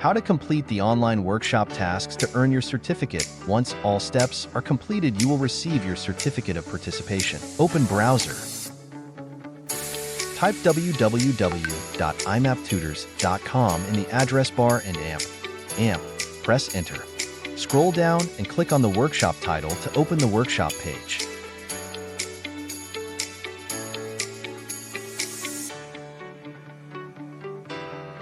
How to complete the online workshop tasks to earn your certificate. Once all steps are completed, you will receive your certificate of participation. Open browser. Type www.imaptutors.com in the address bar and AMP. Press enter. Scroll down and click on the workshop title to open the workshop page.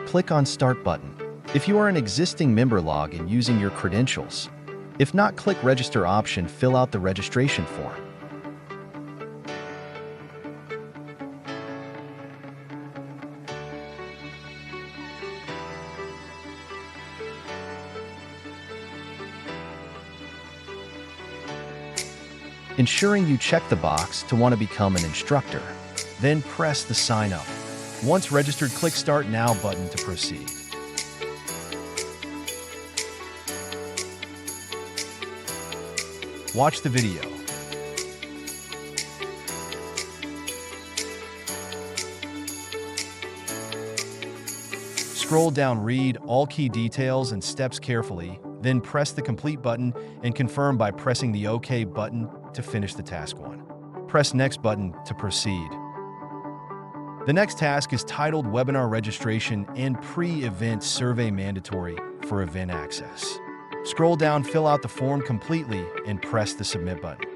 Click on Start button. If you are an existing member, log in using your credentials. If not, click Register option, fill out the registration form. Ensuring you check the box to want to become an instructor. Then press the Sign Up. Once registered, click Start Now button to proceed. Watch the video. Scroll down, read all key details and steps carefully, then press the Complete button and confirm by pressing the OK button to finish the task 1. Press Next button to proceed. The next task is titled Webinar Registration and Pre-Event Survey Mandatory for Event Access. Scroll down, fill out the form completely, and press the Submit button.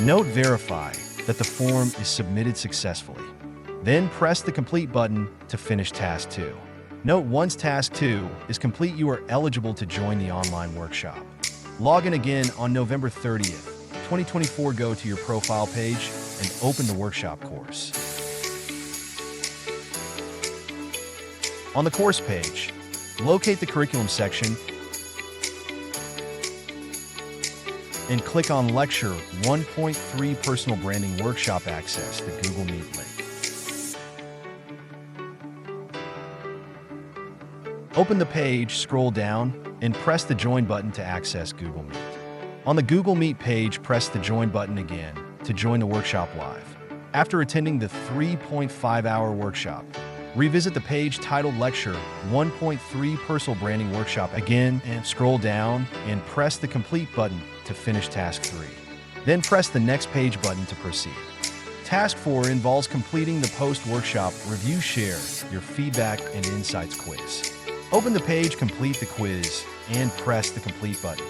Note verify that the form is submitted successfully. Then press the Complete button to finish Task 2. Note once Task 2 is complete, you are eligible to join the online workshop. Log in again on November 30th, 2024. Go to your profile page and open the workshop course. On the course page, locate the curriculum section and click on Lecture 1.3 Personal Branding Workshop. Access the Google Meet link. Open the page, scroll down, and press the Join button to access Google Meet. On the Google Meet page, press the Join button again to join the workshop live. After attending the 3.5-hour workshop, revisit the page titled Lecture 1.3 Personal Branding Workshop again and scroll down and press the Complete button to finish Task 3. Then press the Next Page button to proceed. Task 4 involves completing the post-workshop review share your feedback and insights quiz. Open the page, complete the quiz, and press the Complete button.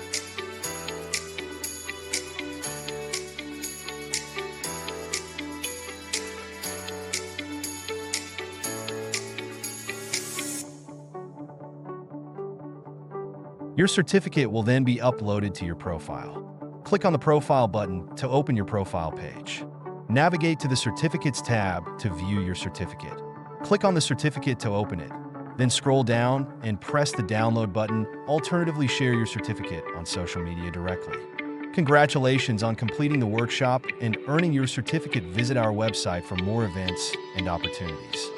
Your certificate will then be uploaded to your profile. Click on the Profile button to open your profile page. Navigate to the Certificates tab to view your certificate. Click on the certificate to open it. Then scroll down and press the Download button. Alternatively, share your certificate on social media directly. Congratulations on completing the workshop and earning your certificate. Visit our website for more events and opportunities.